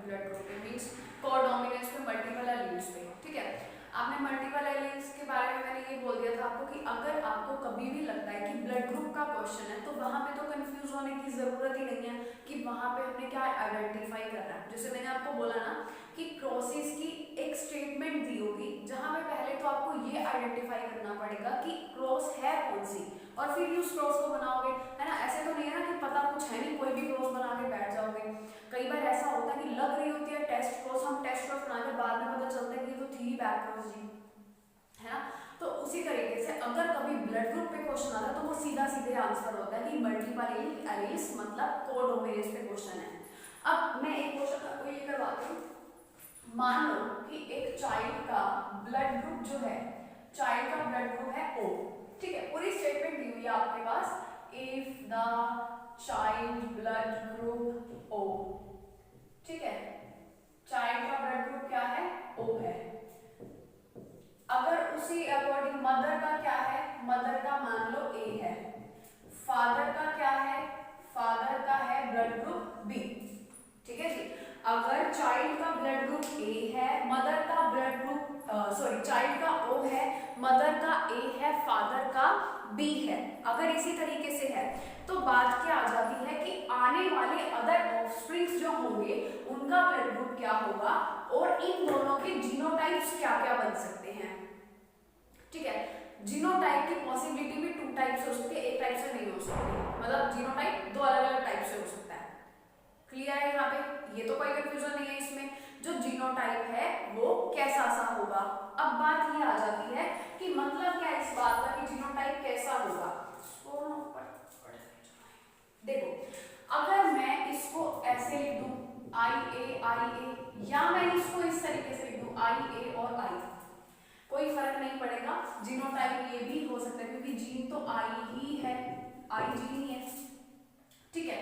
Blood group पे, means codominance पे, multiple alleles पे। ठीक है, आपने मल्टीपल एलील्स के बारे में मैंने ये बोल दिया था आपको कि अगर आपको कभी भी लगता है कि ब्लड ग्रुप का क्वेश्चन है तो वहां पे तो कंफ्यूज होने की जरूरत ही नहीं है कि वहां पे हमने क्या आइडेंटिफाई करना है। जैसे मैंने आपको बोला ना कि क्रॉसेस की एक स्टेटमेंट दी होगी जहां पे पहले तो आपको ये आइडेंटिफाई करना पड़ेगा कि क्रॉस है कौन सी, और फिर उस क्रॉस को बनाओगे, है ना। ऐसे तो नहीं है ना कि पता कुछ है नहीं, कोई भी क्रॉस बना के बैठ जाओगे। कई बार ऐसा होता है कि लग रही होती है टेस्ट क्रॉस, हम टेस्ट क्रॉस बना के बाद में पता चलता है कि ये तो थी बैक क्रॉस जी, है ना। तो उसी तरीके से अगर कभी ब्लड ग्रुप पे क्वेश्चन आता है तो वो सीधा सीधे आंसर होता है कि मल्टीपल एलील्स मतलब कोडोमिनेंस पे क्वेश्चन है। अब मैं एक क्वेश्चन आपको ये करवाती हूँ। मान लो कि एक चाइल्ड का ब्लड ग्रुप जो है, चाइल्ड का ब्लड ग्रुप है O। ठीक है, पूरी स्टेटमेंट दी हुई है आपके पास, if the child blood group O। ठीक है, चाइल्ड का ब्लड ग्रुप क्या है, O है। अगर उसी अकॉर्डिंग मदर का क्या है, मदर का मान लो A है, फादर का क्या है, फादर का है ब्लड ग्रुप B। ठीक है जी, अगर चाइल्ड का ब्लड ग्रुप A है, मदर का ब्लड ग्रुप चाइल्ड का O है, मदर का A है, फादर का B है, अगर इसी तरीके से है तो बात क्या आ जाती है कि आने वाले अदर ऑफस्प्रिंग्स जो होंगे उनका ब्लड ग्रुप क्या होगा और इन दोनों के जीनोटाइप्स क्या क्या बन सकते हैं। ठीक है, जीनोटाइप की पॉसिबिलिटी भी 2 टाइप से हो सकती है, एक टाइप से नहीं हो सकती, मतलब जीनोटाइप 2 अलग अलग टाइप से हो सकता है। क्लियर है यहाँ पे, ये तो कोई कंफ्यूजन नहीं है इसमें, जो जीनोटाइप है वो कैसा सा होगा। अब बात ये आ जाती है कि मतलब क्या इस बात का कि जीनोटाइप कैसा होगा। देखो, अगर मैं इसको ऐसे लिख दूं IA या मैं इसको इस तरीके से लिख दूं IA और I, कोई फर्क नहीं पड़ेगा, जीनोटाइप ये भी हो सकता है क्योंकि जीन तो I ही है, I जीन ही है। ठीक है,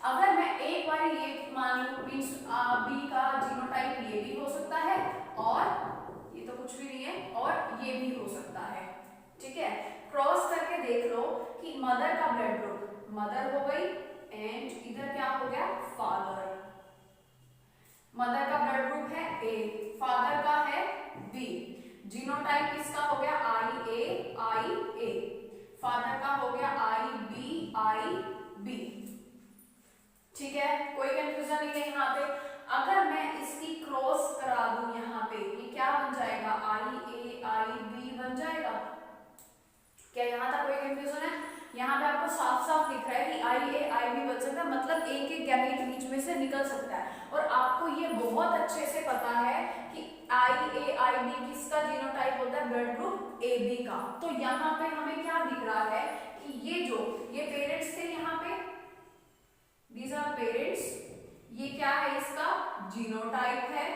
अगर मैं एक बार ये मान लूं मींस B का जीनोटाइप ये भी हो सकता है और ये तो कुछ भी नहीं है और ये भी हो सकता है। ठीक है, क्रॉस करके देख लो कि मदर का ब्लड ग्रुप मदर हो गई एंड इधर क्या हो गया, फादर। मदर का ब्लड ग्रुप है A, फादर का है B, जीनोटाइप किसका हो गया IA, फादर का हो गया IB। ठीक है, कोई कंफ्यूजन नहीं है यहाँ पे। अगर मैं इसकी क्रॉस करा दूं यहाँ पे, ये क्या बन जाएगा, IAIB बन जाएगा। क्या यहाँ तक कोई कंफ्यूजन है? यहाँ पे आपको साफ साफ दिख रहा है कि IAIB बन सकता है, मतलब एक एक गैमेट बीच में से निकल सकता है। और आपको ये बहुत अच्छे से पता है कि IAIB किसका जीनोटाइप होता है, ब्लड ग्रुप AB का। तो यहाँ पे हमें क्या दिख रहा है कि ये पेरेंट्स थे यहाँ पे, these are parents, ये क्या है, इसका जीनोटाइप है,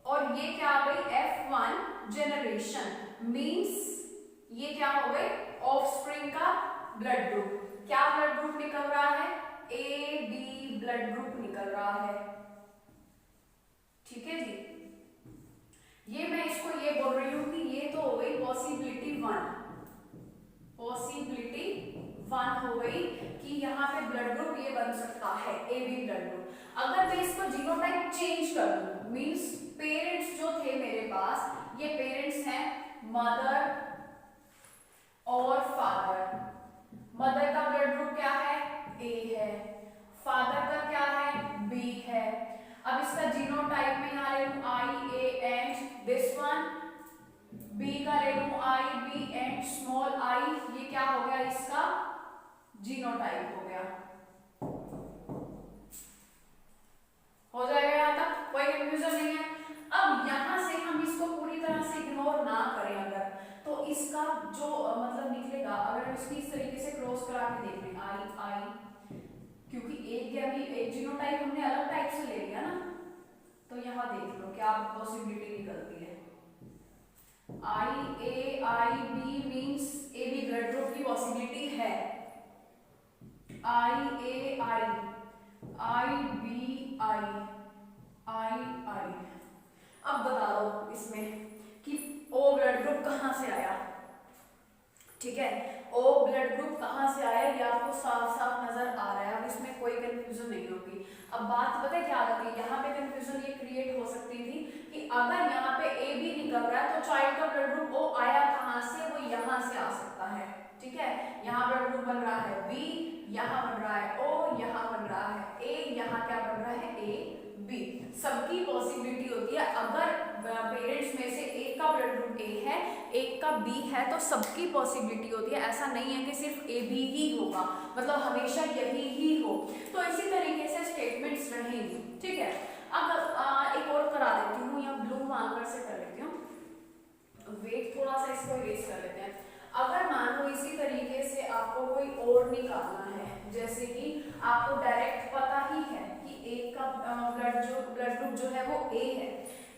और ये क्या आ गई F1 जनरेशन, मींस ये क्या हो गए, ऑफस्प्रिंग का ब्लड ग्रुप। क्या ब्लड ग्रुप निकल रहा है, AB ब्लड ग्रुप निकल रहा है। ठीक है जी, ये मैं इसको ये बोल रही हूं कि ये तो हो गई पॉसिबिलिटी 1 हो गई कि यहाँ पे ब्लड ग्रुप ये बन सकता है AB ब्लड ग्रुप। अगर मैं इसको जीनोटाइप चेंज कर दूं, मींस पेरेंट्स जो थे मेरे पास, ये पेरेंट्स हैं मदर और फादर। मदर का ब्लड ग्रुप क्या है, A है, फादर का क्या है, B है। अब इसका जीनोटाइप में यहाँ ले लूं IA and this one, B का ले लूं IB एंड स्मॉल I, ये क्या हो गया, इसका जीनोटाइप हो गया। हो जाएगा यहाँ तक, कोई कंफ्यूजन नहीं है। अब यहाँ से हम इसको पूरी तरह से इग्नोर ना करें अगर, तो इसका जो मतलब निकलेगा, अगर हम इसकी इस तरीके से क्रॉस करा के देख लें I, क्योंकि एक जीनोटाइप हमने अलग टाइप से ले लिया ना, तो यहाँ देख लो क्या पॉसिबिलिटी निकलती है। IAIB means AB blood group की पॉसिबिलिटी है, IAI, IBI, II। अब बता दो इसमें कि O ब्लड ग्रुप कहां से आया। ठीक है, O ब्लड ग्रुप कहां से आया ये आपको साफ साफ नजर आ रहा है, अब इसमें कोई कंफ्यूजन नहीं होगी। अब बात पता है क्या होती है, यहाँ पे कंफ्यूजन ये क्रिएट हो सकती थी कि अगर यहाँ पे ए बी निकल रहा है तो चाइल्ड का ब्लड ग्रुप ओ आया कहाँ से, वो यहाँ से आ सकता है, ठीक है। यहाँ ब्लड ग्रुप बन रहा है बी, यहाँ बन रहा है ओ, यहाँ बन रहा है ए, यहाँ क्या बन रहा है ए बी। सबकी पॉसिबिलिटी होती है, अगर पेरेंट्स में से एक का ब्लड ग्रुप ए है, एक का बी है, तो सबकी पॉसिबिलिटी होती है। ऐसा नहीं है कि सिर्फ ए बी ही होगा, मतलब हमेशा यही ही हो। तो इसी तरीके से स्टेटमेंट्स रहेंगी, ठीक है। अब एक और करा देती हूँ, या ब्लू मार्कर से कर लेती हूँ, वेट थोड़ा सा इसको इरेज कर लेते हैं। अगर मान लो इसी तरीके से आपको कोई और निकालना है, जैसे कि आपको डायरेक्ट पता ही है कि एक का ब्लड ग्रुप जो है वो ए है,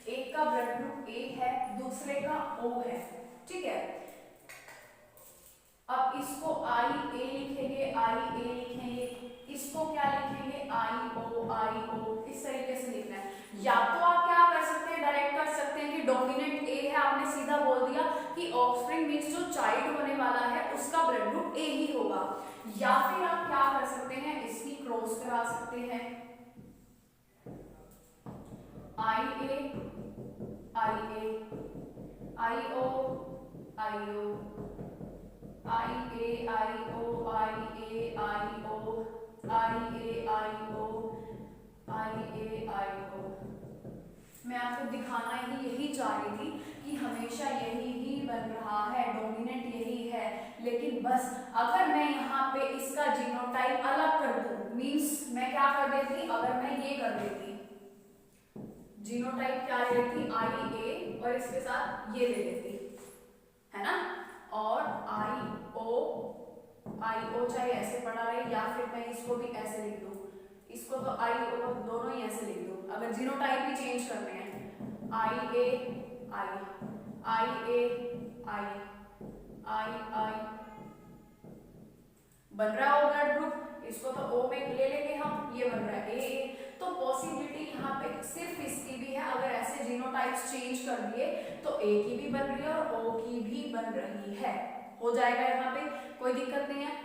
एक का ब्लड ग्रुप ए है, दूसरे का ओ है, ठीक है। अब इसको आई ए लिखेंगे, आई ए लिखेंगे, इसको क्या लिखेंगे आई ओ, इस तरीके से लिखना है। या तो आप क्या कर सकते हैं, डायरेक्ट कर सकते हैं कि डोमिनेंट ए है, आपने सीधा बोल दिया कि ऑफस्प्रिंग मींस जो चाइल्ड होने वाला है उसका ब्लड ग्रुप ए ही होगा। या फिर आप क्या कर सकते हैं, इसकी क्रॉस करा सकते हैं, आई ए आई ए, आई ओ आई ओ, आई ए आई ओ, आई ए आई ओ, आई ए आई ओ, आई ए आई ओ। मैं आपको दिखाना ही यही चाह रही थी कि हमेशा यही ही बन रहा है, डोमिनेंट यही है। लेकिन बस अगर मैं यहाँ पे इसका जीनोटाइप अलग कर दूं, मींस मैं क्या कर देती, अगर मैं ये कर देती, जीनोटाइप क्या ले लेती आई ए और इसके साथ ये ले लेती, है ना, और आई ओ चाहे ऐसे पढ़ा रहे या फिर मैं इसको भी ऐसे लिख दूं, इसको तो आई ओ दोनों ही ऐसे लिख दूं। अगर जीनोटाइप भी चेंज करने हैं, आई ए आई बन रहा हो ब्लड ग्रुप, इसको तो ओ में ले लेंगे हम, ये बन रहा है ए। तो पॉसिबिलिटी यहाँ पे सिर्फ इसकी भी है, अगर ऐसे जीनोटाइप्स चेंज कर दिए तो ए की भी बन रही है और ओ की भी बन रही है, हो जाएगा यहाँ पे, कोई दिक्कत नहीं है।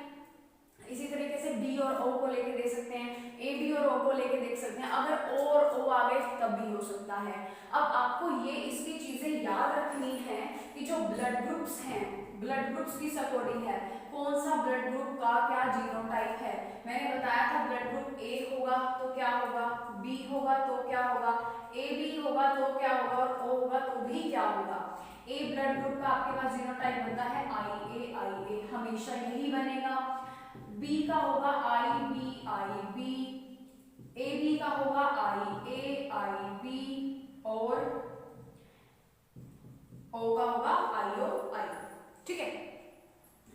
इसी तरीके से बी और ओ को लेके दे सकते हैं, ए बी और ओ को लेके देख सकते हैं, अगर ओ और ओ आ गए तब भी हो सकता है। अब आपको ये इसकी चीजें याद रखनी है कि जो ब्लड ग्रुप्स हैं, ब्लड ग्रुप्स की अकॉर्डिंग है, कौन सा ब्लड ग्रुप का क्या जीनोटाइप है। मैंने बताया था ब्लड ग्रुप ए होगा तो क्या होगा, बी होगा तो क्या होगा, ए बी होगा तो क्या होगा, और ओ होगा तो भी क्या होगा। ए ब्लड ग्रुप का आपके पास जीनोटाइप बनता है आई ए, हमेशा यही बनेगा। बी का होगा आई बी, ए बी का होगा आई ए बी, और ओ का होगा आई ओ आई, ठीक है।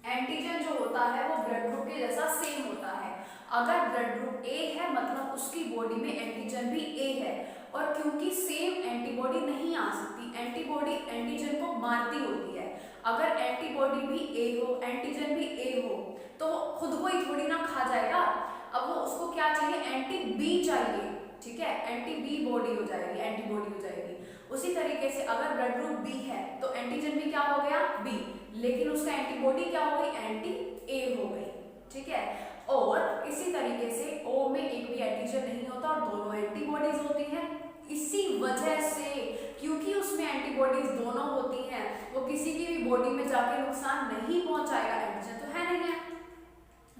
एंटीजन जो होता है वो ब्लड ग्रुप के जैसा सेम होता है। अगर ब्लड ग्रुप ए है मतलब उसकी बॉडी में एंटीजन भी ए है, और क्योंकि सेम एंटीबॉडी नहीं आ सकती, एंटीबॉडी एंटीजन को मारती होती है। अगर एंटीबॉडी भी ए हो, एंटीजन भी ए हो, तो वो खुद को ही थोड़ी ना खा जाएगा। अब वो उसको क्या चाहिए, एंटी बी चाहिए, ठीक है, एंटी बी बॉडी हो जाएगी, एंटीबॉडी हो जाएगी। उसी तरीके से अगर ब्लड ग्रुप बी है तो एंटीजन भी क्या हो गया बी, लेकिन उसका एंटीबॉडी क्या हो गई, एंटी ए हो गई, ठीक है। और इसी तरीके से ओ में एक भी एंटीजन नहीं होता और दोनों एंटीबॉडीज होती हैं। इसी वजह से क्योंकि उसमें एंटीबॉडीज दोनों होती हैं, वो किसी की भी बॉडी में जाके नुकसान नहीं पहुंचाएगा, एंटीजन तो है नहीं है,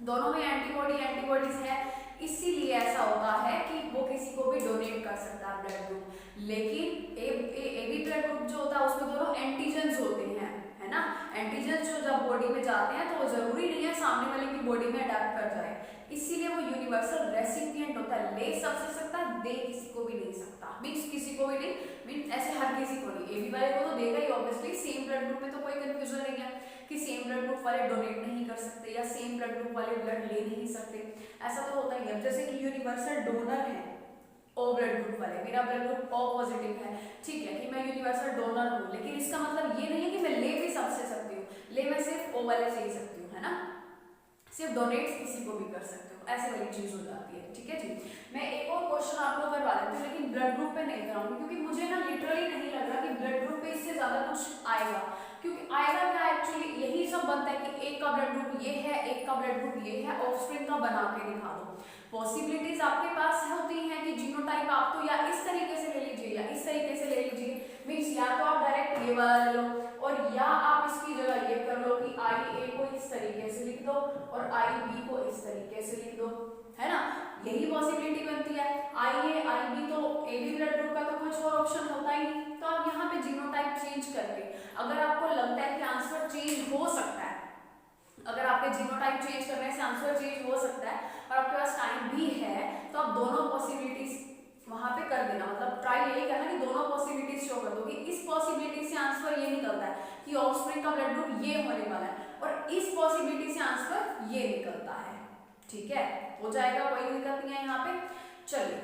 दोनों में एंटीबॉडीज है, इसीलिए ऐसा होता है कि वो किसी को भी डोनेट कर सकता है ब्लड ग्रुप। लेकिन ए बी ब्लड ग्रुप जो होता है उसमें दोनों एंटीजन्स होते हैं, है ना। एंटीजन्स जो जब बॉडी में जाते हैं तो वो जरूरी नहीं है सामने वाले की बॉडी में अडैप्ट कर जाए, इसीलिए वो यूनिवर्सल रेसिपिएंट होता है, ले सबसे सकता, दे किसी को भी नहीं सकता, मीन्स किसी को भी नहीं, मीन्स ऐसे हर किसी को नहीं। ए बी वाले को तो देगा ही ऑब्वियसली, सेम ब्लड ग्रुप में तो कोई कंफ्यूजन नहीं है कि सेम ब्लड ग्रुप वाले डोनेट नहीं कर सकते या सेम ब्लड ग्रुप वाले ब्लड ले नहीं सकते, ऐसा तो होता ही है। जैसे कि यूनिवर्सल डोनर है ओ ब्लड ग्रुप वाले, मेरा ब्लड ग्रुप ओ पॉजिटिव है, ठीक है, कि मैं यूनिवर्सल डोनर हूँ, लेकिन इसका मतलब ये नहीं है कि मैं ले भी सबसे सकती हूँ, ले मैं सिर्फ ओ वाले से ही सकती हूँ, है ना, सिर्फ डोनेट किसी को भी कर सकते हो, ऐसे वाली चीज हो जाती है, ठीक है जी। मैं एक और क्वेश्चन आपको करवा देती हूँ, लेकिन ब्लड ग्रुप पे नहीं कराऊंगी क्योंकि मुझे ना लिटरली नहीं लग रहा कि ब्लड ग्रुप पे इससे ज्यादा कुछ आएगा, क्योंकि आएगा क्या, एक्चुअली यही सब बनता है कि एक का ब्लड ग्रुप ये है, एक का ब्लड ग्रुप ये है, ऑफस्प्रिंग का बना के दिखा दो। पॉसिबिलिटीज आपके पास होती हैं जीनोटाइप आप तो या इस तरीके से ले लीजिए या इस तरीके से ले लीजिए, मीन्स या तो आप डायरेक्ट ये वाला ले लो और या आप इसकी जगह ये कर लो कि आई ए को इस तरीके से लिख दो और आई बी को इस तरीके से लिख दो, है ना, यही पॉसिबिलिटी बनती है। आई ए आई बी तो ए बी ब्लड ग्रुप का तो कुछ और ऑप्शन होता ही नहीं, तो आप यहाँ पे जीनोटाइप चेंज करके अगर आपको लगता है कि आंसर चेंज हो सकता है, अगर आपके जीनोटाइप चेंज करने से आंसर चेंज हो सकता है और आपके पास टाइम भी है तो आप दोनों पॉसिबिलिटीज वहां पे कर देना, मतलब ट्राई यही करना कि दोनों पॉसिबिलिटीज शो कर दो कि इस पॉसिबिलिटी से आंसर ये निकलता है कि ऑफस्प्रिंग का ब्लड ग्रुप ये होने वाला है और इस पॉसिबिलिटी से आंसर ये निकलता है, ठीक है, हो जाएगा, कोई दिक्कत नहीं है यहाँ पे। चलिए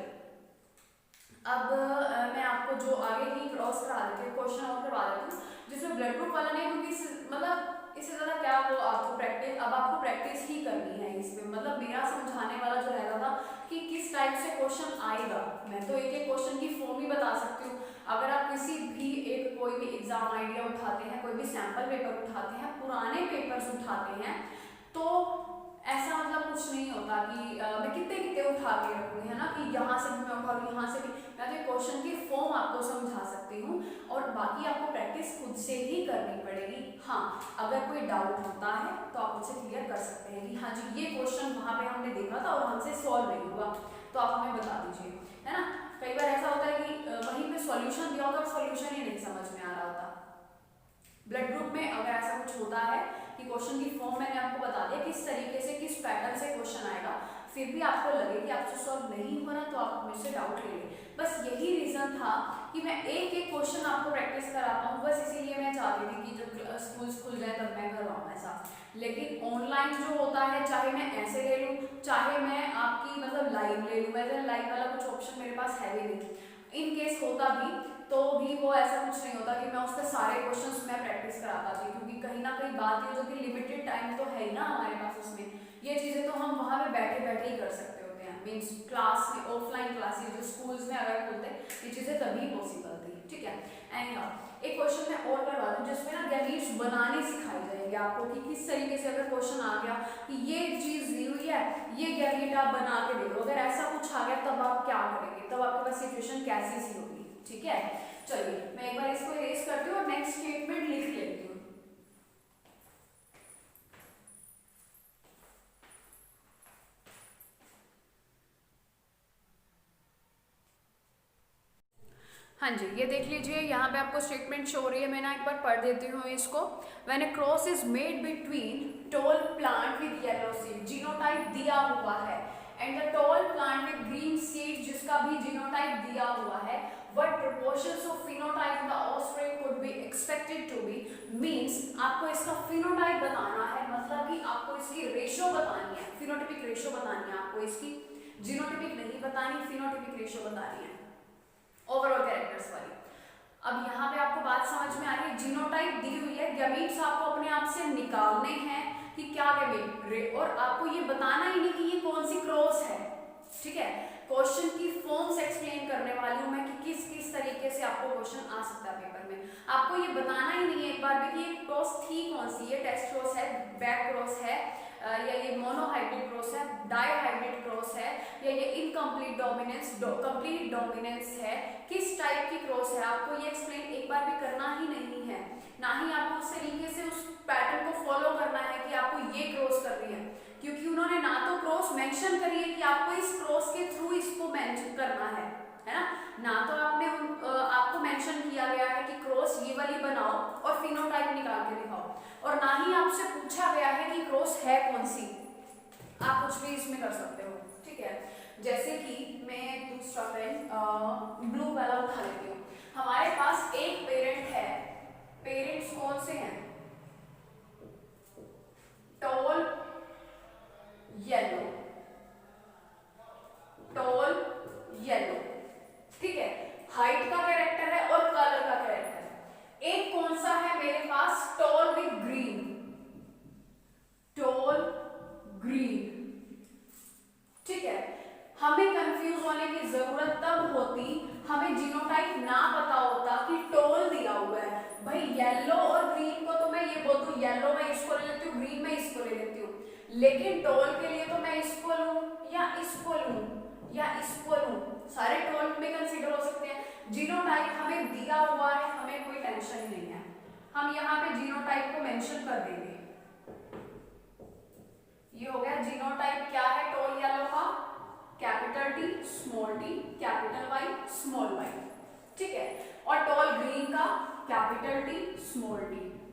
अब मैं आपको जो आगे की क्रॉस करा देती हूँ, क्वेश्चन और करवा देती हूँ जिसमें ब्लड ग्रुप वाला नहीं, क्योंकि मतलब इससे ज्यादा क्या वो आपको प्रैक्टिस, अब आपको प्रैक्टिस ही करनी है इसमें, मतलब मेरा समझाने वाला जो रहेगा था कि किस टाइप से क्वेश्चन आएगा, मैं तो एक एक क्वेश्चन की फॉर्म ही बता सकती हूँ। अगर आप किसी भी एक कोई भी एग्जाम आइडिया उठाते हैं, कोई भी सैंपल पेपर उठाते हैं, पुराने पेपर्स उठाते हैं, तो ऐसा मतलब कुछ नहीं होता कि मैं कितने कितने उठा के रखूंगी, है ना, कि यहाँ से भी मैं उठा लूँ, यहाँ से भी, मैं तो क्वेश्चन की फॉर्म आपको समझा सकती हूँ और बाकी आपको प्रैक्टिस खुद से ही करनी पड़ेगी। हाँ, अगर कोई डाउट होता है तो आप मुझसे क्लियर कर सकते हैं कि हाँ जी ये क्वेश्चन वहाँ पे हमने देखा था और हमसे सॉल्व नहीं हुआ, तो आप हमें बता दीजिए, है ना। कई बार ऐसा होता है कि वहीं पे सॉल्यूशन दिया होता है, सॉल्यूशन ही नहीं समझ में आ रहा होता। ब्लड ग्रुप में अगर ऐसा कुछ होता है कि क्वेश्चन की फॉर्म मैंने आपको बता दिया किस तरीके से किस पैटर्न से क्वेश्चन आएगा, फिर भी आपको लगे कि आपसे सॉल्व नहीं हो रहा तो आप मुझसे डाउट ले लें, बस यही रीजन था कि मैं एक एक क्वेश्चन आपको प्रैक्टिस कराता हूँ, बस इसीलिए मैं चाहती थी कि जब स्कूल्स खुल जाए तब मैं करवाऊँ ऐसा। लेकिन ऑनलाइन जो होता है, चाहे मैं ऐसे ले लूँ चाहे मैं आपकी मतलब लाइव ले लूँ, वैसे लाइव वाला कुछ ऑप्शन मेरे पास है भी नहीं, इन केस होता भी तो भी वो ऐसा कुछ नहीं होता कि मैं उसके सारे क्वेश्चंस मैं प्रैक्टिस कराता थी, क्योंकि कहीं ना कहीं बात ये जो कि लिमिटेड टाइम तो है ही ना हमारे पास, उसमें ये चीजें तो हम वहां पे बैठे बैठे ही कर सकते होते हैं, मीन्स क्लास में ऑफलाइन क्लासेस जो स्कूल्स में अगर खुलते ये चीजें तभी पॉसिबल थी, ठीक है। एंड एक क्वेश्चन मैं और करवा दूं जिसमें ना गैमीट्स बनाने सिखाई जाएंगे आपको कि किस तरीके से अगर क्वेश्चन आ गया कि ये चीज दी हुई है, ये गैमीट आप बना के देखो, अगर ऐसा कुछ आ गया तब आप क्या करेंगे, तब आपके पास सिचुएशन कैसी सी होगी, ठीक है। चलिए मैं एक बार इसको इरेज करती हूँ और नेक्स्ट स्टेटमेंट लिख लेती हूँ। हाँ जी, ये देख लीजिए यहाँ पे आपको स्टेटमेंट शो हो रही है, मैंने एक बार पढ़ देती हूँ इसको। When a cross is made between tall plant with yellow seed, genotype दिया हुआ है, and the tall plant with green seed जिसका भी जीनोटाइप दिया हुआ है, what proportions of phenotype in the offspring could be expected to be, means आपको इसका phenotype बताना है, मतलब कि आपको इसकी रेशो बतानी है, phenotypic रेशो बतानी है आपको इसकी, जीनोटाइपिक नहीं बतानी, phenotypic रेशो बतानी है ओवरऑल कैरेक्टर्स वाली। अब यहाँ पे आपको बात समझ में आ रही है, जीनोटाइप दी हुई है, गैमीट्स आपको अपने आप से निकालने हैं कि क्या गैमीट, और आपको ये बताना ही नहीं कि ये कौन सी क्रॉस है, ठीक है। क्वेश्चन की फॉर्म्स एक्सप्लेन करने वाली हूँ मैं कि किस किस तरीके से आपको क्वेश्चन आ सकता है पेपर में, आपको ये बताना ही नहीं है एक बार भी कि ये क्रॉस थी कौन सी, ये टेस्ट क्रॉस है, बैक क्रॉस है, या ये मोनोहाइब्रिड क्रॉस है, डायहाइब्रिड क्रॉस है, या ये इनकम्प्लीट डोमिनेंस कंप्लीट डोमिनेंस है, किस टाइप की क्रॉस है, आपको ये एक्सप्लेन एक बार भी करना ही नहीं है, ना ही आपको उस तरीके से उस पैटर्न को फॉलो करना है कि आपको ये क्रॉस करनी है, क्योंकि उन्होंने ना तो क्रॉस मेंशन करी है कि आपको इस क्रॉस के थ्रू इसको मेंशन करना है ना तो आपने आपको मेंशन किया गया है कि क्रॉस ये वाली बनाओ और फिनोटाइप निकाल के दिखाओ, और ना ही आपसे पूछा गया है कि क्रॉस है कौन सी, आप कुछ भी इसमें कर सकते हो, ठीक है। जैसे कि मैं दूसरा पेन ब्लू वाला उठा लेती हूँ, हमारे पास एक पेरेंट है, पेरेंट्स कौन से हैं, टॉल येलो, टॉल येलो, ठीक है, हाइट का कैरेक्टर है और कलर का कैरेक्टर है। एक कौन सा है मेरे पास, tall with green, tall green, ठीक है। हमें कंफ्यूज होने की जरूरत तब होती हमें जीनोटाइप ना पता होता कि टॉल दिया हुआ है, भाई येलो और ग्रीन को तो मैं ये बोल दूं, येलो मैं इसको ले लेती हूँ, ग्रीन मैं इसको ले लेती हूँ, लेकिन टॉल के लिए तो मैं इसको लूं या इसको लूं या इसको लूं, सारे टॉल जीनोटाइप हमें दिया हुआ है, हमें कोई टेंशन ही नहीं है, हम यहाँ पे जीनोटाइप को मेंशन कर देंगे। ये हो गया जीनोटाइप क्या है टॉल येलो का, capital T small T capital Y small Y, ठीक है। और टॉल ग्रीन का capital T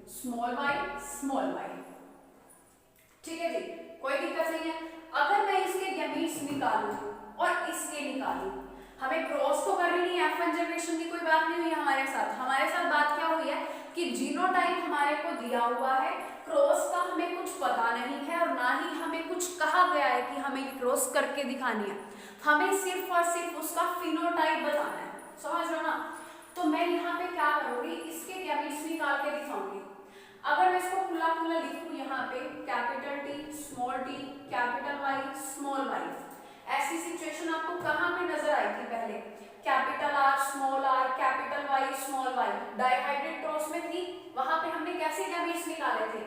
small Y small Y, ठीक है जी, कोई दिक्कत नहीं है। अगर मैं इसके गैमीट्स निकालूं और इसके निकालूं, हमें क्रॉस तो करनी नहीं है, F1 जनरेशन की कोई बात नहीं हुई हमारे साथ बात क्या हुई है कि जीनोटाइप हमारे को दिया हुआ है, क्रॉस का हमें कुछ पता नहीं है और ना ही हमें कुछ कहा गया है कि हमें क्रॉस करके दिखानी है, हमें सिर्फ और सिर्फ उसका फिनोटाइप बताना है, समझ लो ना। तो मैं यहाँ पे क्या करूंगी, इसके गैमीट्स निकाल के दिखाऊंगी। अगर मैं इसको खुला खुला लिखूं यहाँ पे capital T small T capital Y small Y, ऐसी सिचुएशन आपको कहाँ पे नजर आई थी पहले, capital R small R capital Y small Y dihybrid cross में थी, वहां पे हमने कैसे गैमीट्स निकाले थे,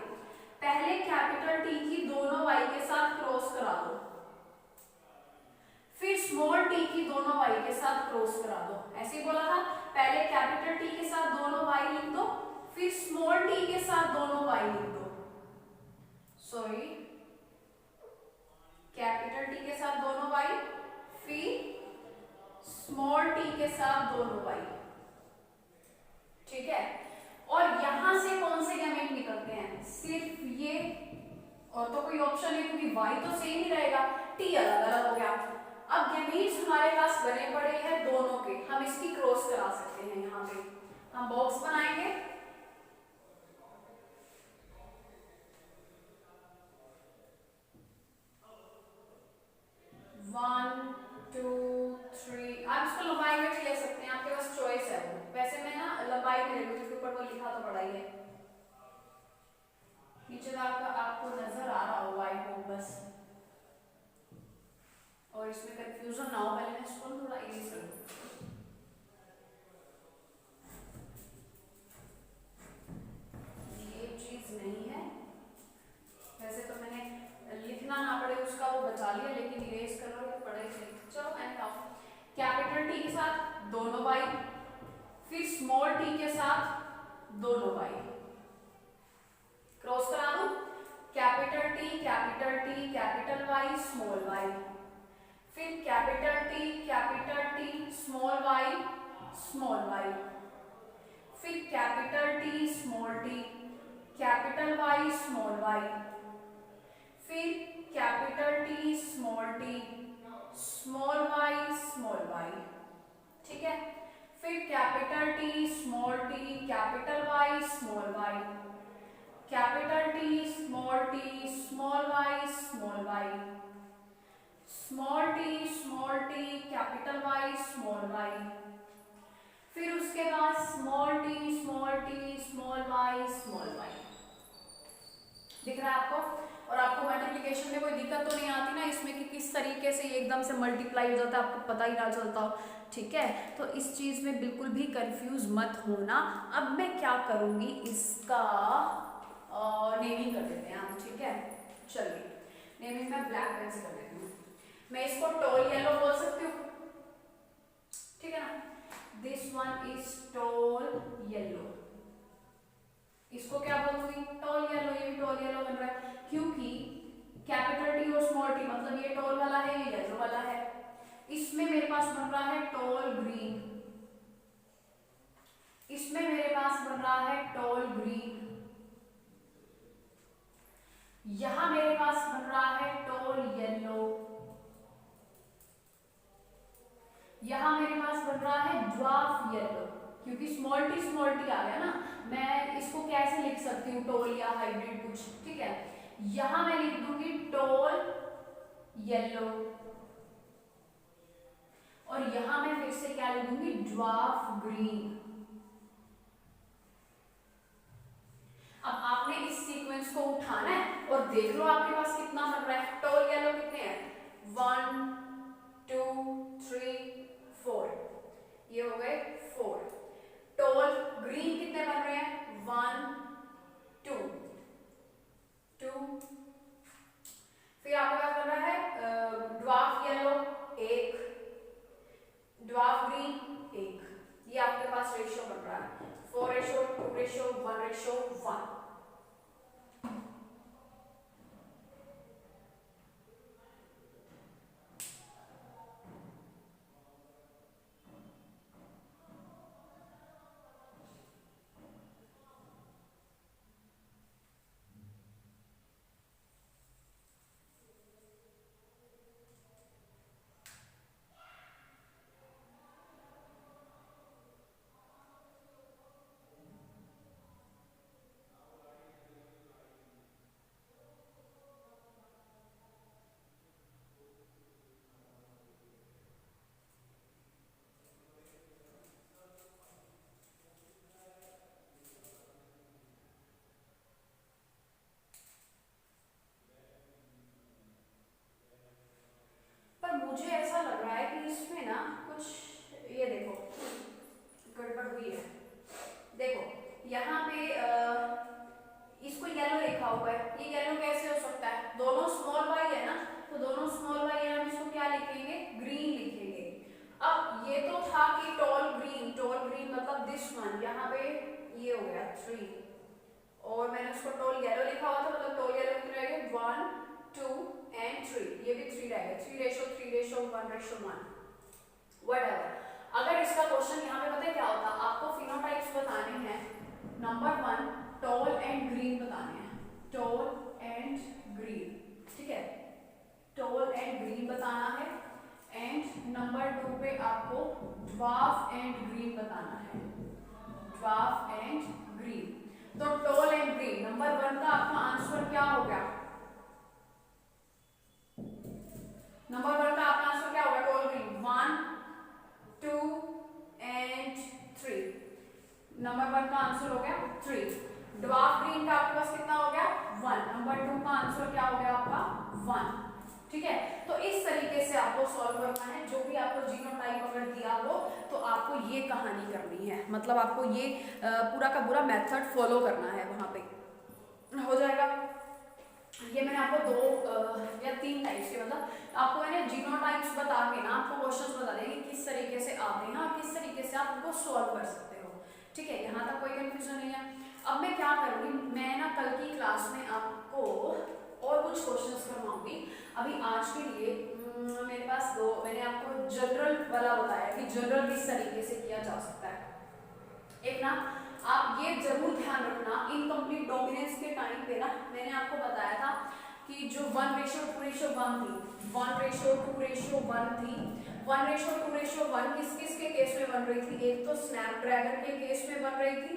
पहले कैपिटल टी की दोनों वाई के साथ क्रॉस करा दो, फिर स्मॉल टी की दोनों वाई के साथ क्रॉस करा दो, ऐसे ही बोला था, पहले कैपिटल टी के साथ दोनों वाई लिख दो, फिर स्मॉल टी के साथ दोनों वाई लिख दो, सॉरी कैपिटल टी के साथ दोनों वाई, फिर स्मॉल टी के साथ दोनों वाई, ठीक है। और यहां से कौन से गैमेट निकलते हैं, सिर्फ ये, और तो कोई ऑप्शन नहीं क्योंकि वाई तो सेम ही रहेगा, टी अलग अलग हो गया। अब गैमेट्स हमारे पास बने पड़े हैं दोनों के, हम इसकी क्रॉस करा सकते हैं, यहाँ पे हम बॉक्स बनाएंगे, 1 2 3, आप इसको लंबाई में भी ले सकते हैं, आपके पास चॉइस है वो, वैसे मैं ना लंबाई में ले लूँ क्योंकि ऊपर वो लिखा तो पड़ा ही है, नीचे का आपको नजर आ रहा होगा आई होप बस, और इसमें कंफ्यूजन ना हो, पहले मैं इसको थोड़ा इरेज कर दूं, ये चीज नहीं है, वैसे तो मैंने लिखना ना पड़े उसका वो बचा लिया, लेकिन इरेज करोगे पड़ेगा, चलो मैंने कहा कैपिटल टी के साथ दोनों वाई, फिर स्मॉल टी के साथ दोनों वाई, क्रॉस करा दो, capital T capital Y small Y, फिर कैपिटल टी स्मॉल वाई, फिर capital T capital Y small Y, फिर कैपिटल टी स्मॉल वाई, ठीक है, फिर capital T capital Y small Y, capital T small Y small Y, small T capital Y small Y, फिर उसके बाद small T small Y, दिख रहा है आपको। और आपको मल्टीप्लिकेशन में कोई दिक्कत तो नहीं आती ना इसमें कि किस तरीके से एकदम से मल्टीप्लाई हो जाता है, आपको पता ही ना चलता हो, ठीक है। तो इस चीज में बिल्कुल भी कंफ्यूज मत होना। अब मैं क्या करूंगी, इसका नेमिंग कर देते हैं हम, ठीक है, चलिए नेमिंग मैं ब्लैक पेन से कर देती हूँ, मैं इसको टॉल येलो बोल सकती हूँ, ठीक है ना, this one is tall yellow, इसको क्या बोलूंगी टॉल येलो, ये भी टॉल येलो बन रहा है क्योंकि कैपिटल टी और स्मॉल टी मतलब ये टॉल वाला है, ये येलो वाला है, इसमें मेरे पास बन रहा है टॉल ग्रीन, इसमें मेरे पास बन रहा है टॉल ग्रीन, यहां मेरे पास बन रहा है टॉल येलो, यहां मेरे पास बन रहा है ड्वार्फ येलो, क्योंकि स्मॉल टी आ गया ना, मैं इसको कैसे लिख सकती हूँ टॉल या हाइब्रिड कुछ, ठीक है, यहां मैं लिख दूंगी टॉल येलो, और यहां मैं फिर से क्या लिख दूंगी ड्वार्फ ग्रीन। अब आपने इस सीक्वेंस को उठाना है और देख लो आपके पास कितना बन रहा है, टॉल येलो कितने हैं 1 2 3 4, ये हो गए 4, टॉल ग्रीन कितने बन रहे हैं 1 2 2, फिर आपके पास बन रहा है ड्वार्फ येलो 1, ड्वार्फ ग्रीन 1, पास रेशियो बन रहा है 4:2:1:1। पर मुझे ऐसा लग रहा है कि इसमें ना कुछ, ये देखो गड़बड़ हुई है। देखो यहाँ पे इसको येलो लिखा हुआ है, ये येलो कैसे हो सकता है, दोनों स्मॉल वाई है ना, तो दोनों स्मॉल वाई है, हम इसको क्या लिखेंगे, ग्रीन लिखेंगे। अब ये तो था कि टॉल ग्रीन मतलब दिस वन, यहाँ पे ये हो गया 3, और मैंने उसको टॉल येलो लिखा हुआ था, मतलब टॉल येलो कितने रह गए 1 2 and 3, ये भी 3 रहेगा, 3:1:1 whatever। अगर इसका क्वेश्चन यहाँ पे पता है क्या होता, आपको फिनोटाइप्स बताने हैं, नंबर 1 टॉल एंड ग्रीन बताने हैं, टॉल एंड ग्रीन, ठीक है, टॉल एंड ग्रीन बताना है, एंड नंबर 2 पे आपको ड्वार्फ एंड ग्रीन बताना है, ड्वार्फ एंड ग्रीन। तो टॉल एंड ग्रीन नंबर 1 का आपका आंसर क्या हो गया, नंबर 1 का आपका आंसर क्या होगा, टॉल ग्रीन 1 2 and 3, नंबर 1 का आंसर हो गया 3। ड्वार्फ ग्रीन का आपके पास कितना हो गया 1, नंबर 2 का आंसर क्या हो गया आपका 1, ठीक है। तो इस तरीके से आपको सॉल्व करना है, जो भी आपको जीनोटाइप अगर दिया हो तो आपको ये कहानी करनी है, मतलब आपको ये पूरा का पूरा मेथड फॉलो करना है, वहां पे हो जाएगा। ये मैंने आपको 2 या 3 टाइप्स के, मतलब आपको मैंने जीनोटाइप्स बता के ना आपको क्वेश्चंस बता देंगे किस तरीके से आते हैं और किस तरीके से आप उनको सॉल्व कर सकते हो, ठीक है, यहाँ तक कोई कंफ्यूजन नहीं है। अब मैं क्या करूँगी, मैं ना कल की क्लास में आपको और कुछ क्वेश्चंस करवाऊंगी। अभी आज के लिए मेरे पास 2, मैंने आपको जनरल वाला बताया कि जनरल किस तरीके से किया जा सकता है। एक ना आप ये जरूर ध्यान रखना, इनकम्प्लीट डोमिनेंस के टाइम पे ना मैंने आपको बताया था कि जो 1:2:1 थी, 1:2:1 थी, 1:2:1 किस किस के केस में बन रही थी, एक तो स्नैपड्रैगन के केस में बन रही थी,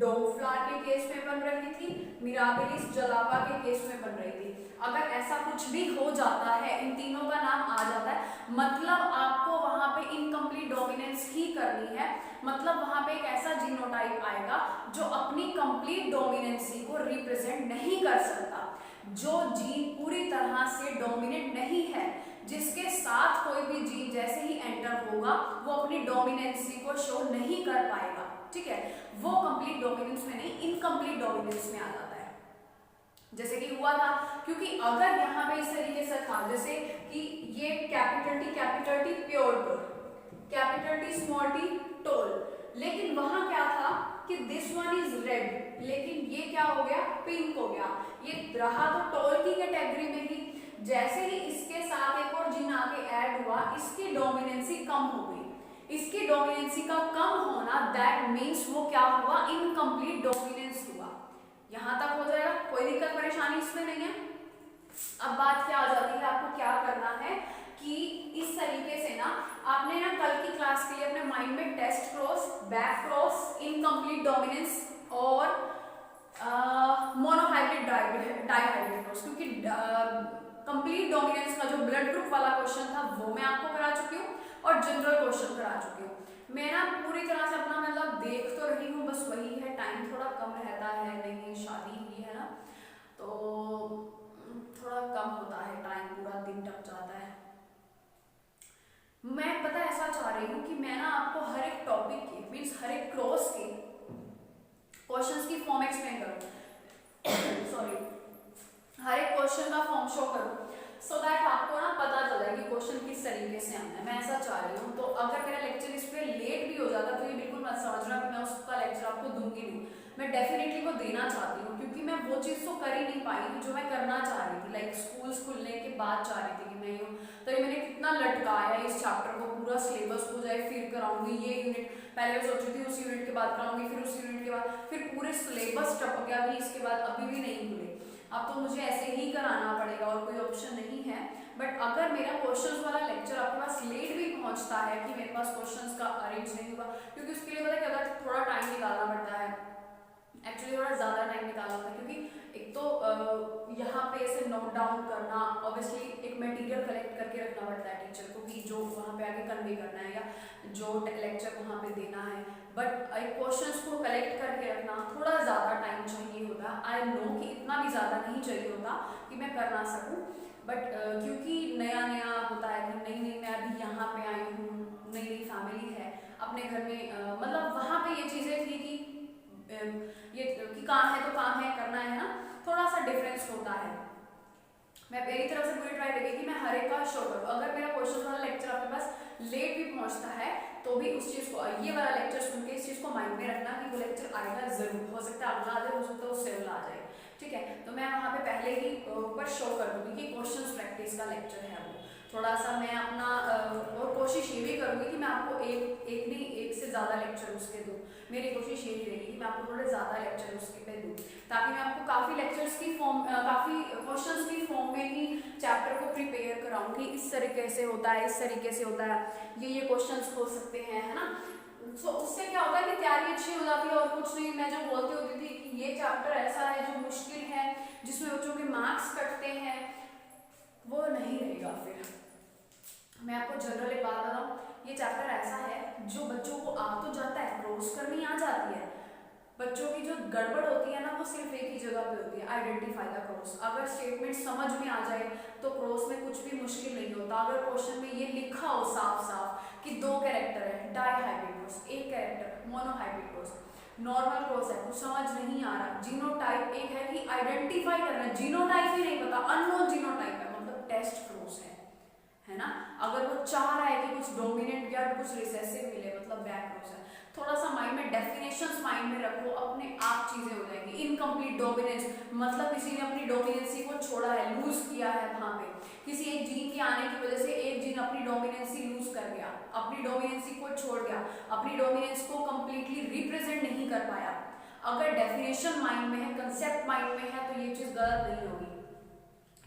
डॉगफ्लावर के केस में बन रही थी, मिराबिलिस जलापा के केस में बन रही थी। अगर ऐसा कुछ भी हो जाता है, इन तीनों का नाम आ जाता है, मतलब आपको वहां पे इनकम्प्लीट डोमिनेंस ही करनी है, मतलब वहां पे एक ऐसा जीनोटाइप आएगा जो अपनी कंप्लीट डोमिनेंसी को रिप्रेजेंट नहीं कर सकता, जो जीन पूरी तरह से डोमिनेट नहीं है, जिसके साथ कोई भी जीन जैसे ही एंटर होगा वो अपनी डोमिनेंसी को शो नहीं कर पाएगा, ठीक है, वो कंप्लीट डोमिनेंस में नहीं, इनकम्प्लीट डोमिनेंस में आ जाता है, जैसे कि हुआ था। क्योंकि अगर यहाँ पे इस तरीके से था, जैसे कि ये capital T pure toll, capital T small T toll, लेकिन वहां क्या था कि दिस वन इज रेड, लेकिन ये क्या हो गया पिंक हो गया, ये रहा तो टोल की कैटेगरी में ही, जैसे ही इसके साथ एक और जीन आगे ऐड हुआ, इसकी डोमिनेंसी कम हो गई, इसकी डोमिनेंसी का कम होना दैट मींस वो क्या हुआ, इनकम्प्लीट डोमिनेंस हुआ। यहां तक हो जाएगा, कोई दिक्कत परेशानी इसमें नहीं है। अब बात क्या आ जाती है, आपको क्या करना है कि इस तरीके से ना आपने ना कल की क्लास के लिए अपने माइंड में test cross, back cross, incomplete dominance और मोनोहाइब्रिड डाइहाइब्रिड क्रॉस, क्योंकि कंप्लीट डोमिनेंस का जो ब्लड ग्रुप वाला क्वेश्चन था वो मैं आपको करा चुकी हूँ और जनरल क्वेश्चन करा चुकी हूँ। मैं ना पूरी तरह से अपना मतलब देख तो रही हूँ, बस वही है टाइम थोड़ा कम रहता है, नहीं शादी हुई है ना तो थोड़ा कम होता है टाइम, पूरा दिन टप जाता है। मैं पता ऐसा चाह रही हूँ कि मैं ना आपको हर एक टॉपिक के मीन्स हर एक क्रॉस के क्वेश्चंस की फॉर्म एक्सप्लेन करूँ सॉरी, हर एक क्वेश्चन का फॉर्म शो करूँ, सो दैट आपको ना पता चल जाए कि क्वेश्चन किस तरीके से आना है, मैं ऐसा चाह रही हूँ। तो अगर मेरा लेक्चर इस पर लेट भी हो जाता तो ये बिल्कुल मत समझना कि मैं उसका लेक्चर आपको दूंगी नहीं, मैं डेफिनेटली वो देना चाहती हूँ, क्योंकि मैं वो चीज़ तो कर ही नहीं पाई जो मैं करना चाह रही थी। लाइक स्कूल्स खुलने के बाद चाह रही थी कि मैं यूँ, तो ये मैंने कितना लटकाया इस चैप्टर को, पूरा सिलेबस हो जाए फिर कराऊंगी ये यूनिट, पहले मैं सोची थी उस यूनिट के बाद कराऊंगी, फिर उस यूनिट के बाद, फिर पूरे सिलेबस टप गया भी, इसके बाद अभी भी नहीं खुले। अब तो मुझे ऐसे ही कराना पड़ेगा और कोई ऑप्शन नहीं है। बट अगर मेरा क्वेश्चंस वाला लेक्चर आपके पास लेट भी पहुंचता है कि मेरे पास क्वेश्चंस का अरेंज नहीं हुआ, क्योंकि उसके लिए पता है कि अगर थोड़ा टाइम निकालना पड़ता है, एक्चुअली थोड़ा ज़्यादा टाइम निकालना होता है, क्योंकि एक तो यहाँ पे ऐसे नोट डाउन करना, ऑब्वियसली एक मटेरियल कलेक्ट करके रखना पड़ता है टीचर को कि जो वहाँ पे आगे कन्वे करना है या जो लेक्चर वहाँ पे देना है। बट एक क्वेश्चंस को कलेक्ट करके रखना थोड़ा ज़्यादा टाइम चाहिए होता है। आई नो कि इतना भी ज़्यादा नहीं चाहिए होता कि मैं कर ना सकूँ, बट क्योंकि नया नया होता है कि नहीं नहीं मैं अभी यहाँ पे आई हूँ, नई नई फैमिली है अपने घर में, मतलब वहाँ पे ये चीज़ें थी कि ये कि काम है तो काम है, करना है ना, थोड़ा सा डिफरेंस होता है। मैं मेरी तरफ से पूरी ट्राई रहेगी कि मैं हर एक का शो करूँ। अगर मेरा क्वेश्चन वाला लेक्चर आपके पास लेट भी पहुंचता है तो भी उस चीज़ को, ये वाला लेक्चर सुन के इस चीज़ को माइंड में रखना कि वो लेक्चर आएगा जरूर, हो सकता है अगला आ जाए, हो सकता है उससे अगला आ जाए, ठीक है। तो मैं वहाँ पे पहले ही ऊपर शो कर दूँगी कि क्वेश्चन प्रैक्टिस का लेक्चर है वो, थोड़ा सा मैं अपना और कोशिश ये भी करूँगी कि मैं आपको एक नहीं एक से ज़्यादा लेक्चर उसके दूँ। मेरी कोशिश यही रहेगी कि मैं आपको थोड़े ज़्यादा लेक्चर उसके पे दूँ, ताकि मैं आपको काफ़ी लेक्चर्स की फॉर्म, काफ़ी क्वेश्चंस की फॉर्म में ही चैप्टर को प्रिपेयर कराऊंगी। इस तरीके से होता है, इस तरीके से होता है, ये क्वेश्चंस हो सकते हैं, है ना। सो उससे क्या होता है कि तैयारी अच्छी हो जाती है। और कुछ नहीं, मैं जो बोलती होती थी कि ये चैप्टर ऐसा है जो मुश्किल है, जिसमें बच्चों के मार्क्स कटते हैं, वो नहीं रहेगा। फिर मैं आपको जनरल एक बात बताऊँ, ये चैप्टर ऐसा है जो बच्चों को आ तो जाता है, क्रॉस करनी आ जाती है। बच्चों की जो गड़बड़ होती है ना, वो सिर्फ एक ही जगह पे होती है, आइडेंटिफाई द क्रॉस। अगर स्टेटमेंट समझ में आ जाए तो क्रॉस में कुछ भी मुश्किल नहीं होता। अगर क्वेश्चन में ये लिखा हो साफ साफ कि 2 कैरेक्टर है, dihybrid cross, 1 character monohybrid cross, normal cross है, कुछ समझ नहीं आ रहा, जीनोटाइप एक है कि आइडेंटिफाई करना, जीनोटाइप ही नहीं पता, अननोन जीनोटाइप है, मतलब टेस्ट क्रॉस है ना। अगर वो चाह रहा है कि कुछ डोमिनेंट या कुछ रिसेसिव मिले, मतलब बैक क्रॉस है, थोड़ा सा माइंड में डेफिनेशंस माइंड में रखो, अपने आप चीजें हो जाएंगी। इनकम्प्लीट डोमिनेंस मतलब किसी ने अपनी डोमिनेंसी को छोड़ा है, लूज किया है, वहां पे किसी एक जीन के आने की वजह से एक जीन अपनी डोमिनेंसी लूज कर गया, अपनी डोमिनेंसी को छोड़ गया, अपनी डोमिनेंस को कंप्लीटली रिप्रेजेंट नहीं कर पाया। अगर डेफिनेशन माइंड में है, कंसेप्ट माइंड में है, तो ये चीज गलत नहीं होगी।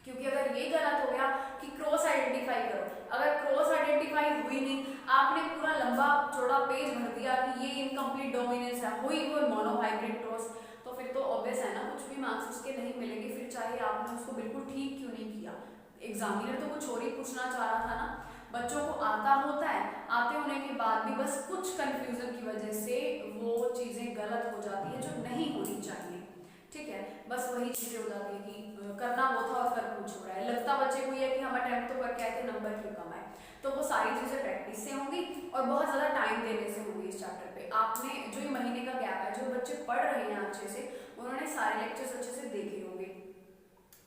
क्योंकि अगर ये गलत हो गया कि क्रॉस आइडेंटिफाई करो, अगर क्रॉस आइडेंटिफाई हुई नहीं, आपने पूरा लंबा चौड़ा पेज भर दिया कि ये इनकम्प्लीट डोमिनेंस है, हुई वो मोनो हाइब्रिड क्रॉस, तो फिर तो ऑब्वियस है ना, कुछ भी मार्क्स उसके नहीं मिलेंगे। फिर चाहे आपने उसको बिल्कुल ठीक क्यों नहीं किया, एग्जामिनर तो कुछ और ही पूछना चाह रहा था ना। बच्चों को आता होता है, आते होने के बाद भी बस कुछ कंफ्यूजन की वजह से वो चीजें गलत हो जाती है जो नहीं होनी चाहिए, ठीक है। बस वही चीजें हो जाती है कि करना वो था और कर कुछ हो रहा है, लगता बच्चे को ये कि हम अटेम्प्ट तो करके आए थे, नंबर क्यों कम आए। तो वो सारी चीजें प्रैक्टिस से होंगी और बहुत ज्यादा टाइम देने से होंगी इस चैप्टर पे। आपने जो ये महीने का गैप है, जो बच्चे पढ़ रहे हैं अच्छे से, उन्होंने सारे लेक्चर्स अच्छे से देखे होंगे,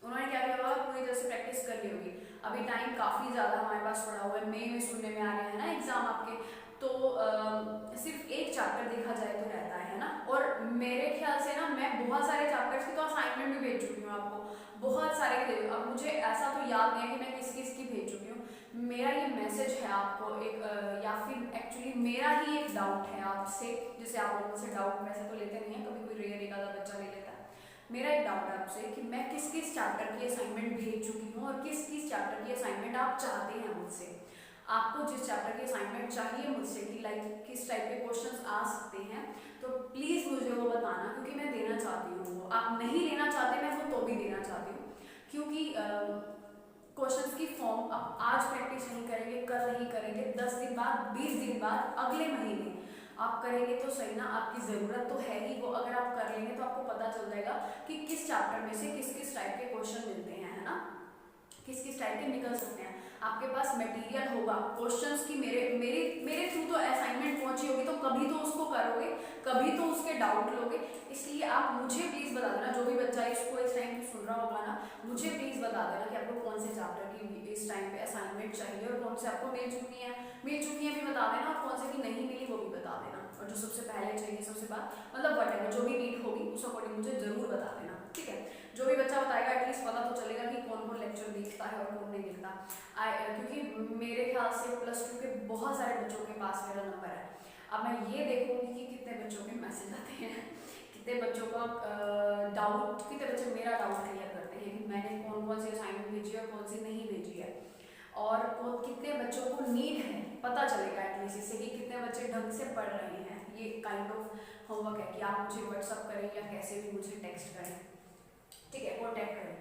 उन्होंने क्या किया होगा, पूरी तरह से प्रैक्टिस कर ली होगी। अभी टाइम काफी ज्यादा हमारे पास पड़ा हुआ है, मई में सुनने में आ रहे हैं ना एग्जाम आपके, तो सिर्फ एक चैप्टर देखा जाए तो रहता है ना। और मेरे ख्याल से ना, मैं बहुत सारे चैप्टर्स की तो असाइनमेंट भी भेज चुकी हूँ आपको, बहुत सारे। अब मुझे ऐसा तो याद नहीं है कि मैं किस किस की भेज चुकी हूँ। मेरा ये मैसेज है आपको एक, या फिर एक्चुअली मेरा ही एक डाउट है आपसे, जैसे आप लोगों से डाउट वैसे तो लेते नहीं है, कभी कोई रेयर एक आधा बच्चा ले लेता है। मेरा एक डाउट है आपसे कि मैं किस किस चैप्टर की असाइनमेंट भेज चुकी हूँ और किस किस चैप्टर की असाइनमेंट आप चाहते हैं मुझसे। आपको जिस चैप्टर की असाइनमेंट चाहिए मुझसे कि लाइक किस टाइप के क्वेश्चंस आ सकते हैं, तो प्लीज़ मुझे वो बताना, क्योंकि मैं देना चाहती हूँ वो। आप नहीं लेना चाहते मैं वो तो भी देना चाहती हूँ, क्योंकि क्वेश्चंस की फॉर्म आप आज प्रैक्टिस नहीं करेंगे, कल नहीं करेंगे, 10 दिन बाद, 20 दिन बाद, अगले महीने आप करेंगे तो सही ना। आपकी ज़रूरत तो है ही वो, अगर आप कर लेंगे तो आपको पता चल जाएगा कि किस चैप्टर में से किस किस टाइप के क्वेश्चन मिलते हैं, है ना, किस किस टाइप के निकल सकते हैं। आपके पास मटेरियल होगा क्वेश्चंस की, मेरे थ्रू तो असाइनमेंट पहुंची होगी, तो कभी तो उसको करोगे, कभी तो उसके डाउट लोगे। इसलिए आप मुझे प्लीज़ बता देना, जो भी बच्चा इसको इस टाइम पे सुन रहा होगा ना, मुझे प्लीज़ बता देना कि आपको कौन से चैप्टर की इस टाइम पे असाइनमेंट चाहिए और कौन से आपको मिल चुकी है भी बता देना, और कौन से की नहीं मिली वो भी बता बता देना, और जो सबसे पहले चाहिए सबसे बाद मतलब वटेवर जो भी नीड होगी उस अकॉर्डिंग मुझे जरूर बता देना, ठीक है। जो भी बच्चा बताएगा एटलीस्ट पता तो चलेगा कि कौन कौन लेक्चर देखता है और कौन नहीं देखता। क्योंकि मेरे ख्याल से +2 के बहुत सारे बच्चों के पास मेरा नंबर है। अब मैं ये देखूंगी कि कितने बच्चों के मैसेज आते हैं, कितने बच्चों का डाउट, कितने बच्चे मेरा डाउट क्लियर करते हैं कि मैंने कौन कौन सी असाइनमेंट भेजी है और कौन सी नहीं भेजी है, और कितने बच्चों को नीड है, पता चलेगा एटलीस्ट इससे कि कितने बच्चे ढंग से पढ़ रहे हैं। ये काइंड ऑफ होमवर्क है कि आप मुझे व्हाट्सअप करें या कैसे भी मुझे टेक्स्ट करें, ठीक है, कॉन्टैक्ट करें।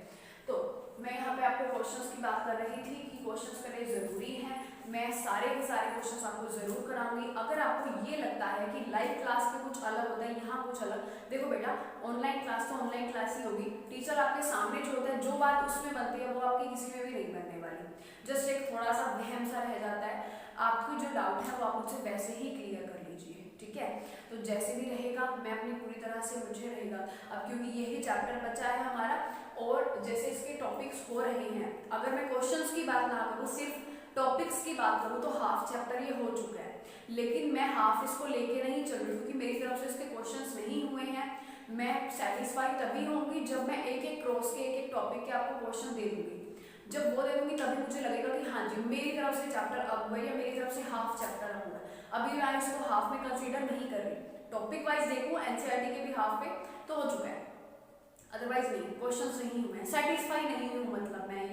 तो मैं यहाँ पे आपको क्वेश्चंस की बात कर रही थी कि क्वेश्चंस करने ज़रूरी हैं। मैं सारे के सारे क्वेश्चंस आपको ज़रूर कराऊंगी। अगर आपको ये लगता है कि लाइव क्लास में कुछ अलग होता है, यहाँ कुछ अलग, देखो बेटा ऑनलाइन क्लास तो ऑनलाइन क्लास ही होगी, टीचर आपके सामने जो होता है जो बात उसमें बनती है वो आपकी किसी में भी नहीं बनने वाली। जस्ट एक थोड़ा सा वहम सा रह जाता है, आपकी जो डाउट है वो आप मुझसे वैसे ही क्लियर कर लीजिए, ठीक है। तो जैसे भी रहेगा मैं अपनी पूरी तरह से मुझे रहेगा, अब क्योंकि यही चैप्टर बचा है हमारा और जैसे इसके टॉपिक्स हो रहे हैं, अगर मैं क्वेश्चंस की बात ना करूँ सिर्फ टॉपिक्स की बात करूँ तो हाफ चैप्टर ये हो चुका है, लेकिन मैं हाफ इसको लेके नहीं चल रही क्योंकि मेरी तरफ से इसके क्वेश्चंस नहीं हुए हैं। मैं सेटिस्फाई तभी होंगी जब मैं एक एक क्रॉस के एक एक टॉपिक के आपको क्वेश्चन दे दूंगी। जब वो दे दूंगी तभी मुझे लगेगा कि हाँ जी मेरी तरफ से चैप्टर अब हुआ या मेरी तरफ से हाफ चैप्टर अब हुआ। अभी मैं इसको हाफ में कंसीडर नहीं कर रही, टॉपिक वाइज देखूँ एनसीईआरटी के भी हाफ पे तो हो चुका है, अदरवाइज नहीं, क्वेश्चंस नहीं हुए हैं, सेटिस्फाई नहीं हुई, मतलब मैं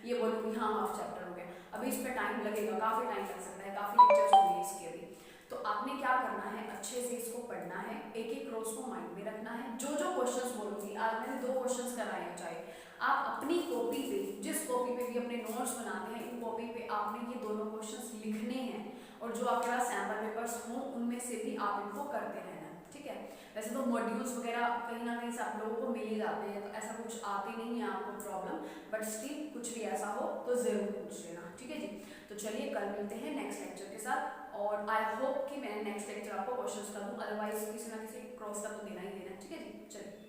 ये बोलूँ कि हाँ हाफ चैप्टर हो गया। अभी इस पर टाइम लगेगा, काफ़ी टाइम लग सकता है, काफ़ी लेक्चर्स होंगे इसके अभी। तो आपने क्या करना है, अच्छे से इसको पढ़ना है, एक एक रोज को माइंड में रखना है। जो जो क्वेश्चंस बोलूँगी, आज मैंने 2 क्वेश्चंस कराए हैं, चाहे आप अपनी कॉपी पे, जिस कॉपी पे भी अपने नोट्स बनाते हैं, इन कॉपी पे आपने ये दोनों क्वेश्चंस लिखने हैं और जो आपके पास सैम्पल पेपर्स हों उनमें से भी आप इनको करते रहना, ठीक है। वैसे तो मॉड्यूल्स वगैरह कहीं ना कहीं से आप लोगों को मिल ही जाते हैं, तो ऐसा कुछ आती नहीं है आपको प्रॉब्लम, बट स्टिल कुछ भी ऐसा हो तो ज़रूर पूछ लेना, ठीक है जी। तो चलिए कल मिलते हैं नेक्स्ट लेक्चर के साथ, और आई होप कि मैं नेक्स्ट लेक्चर आपको क्वेश्चंस कर दूँ, अदरवाइज किसी ना किसी क्रॉस का तो देना ही देना, ठीक है जी। चलिए।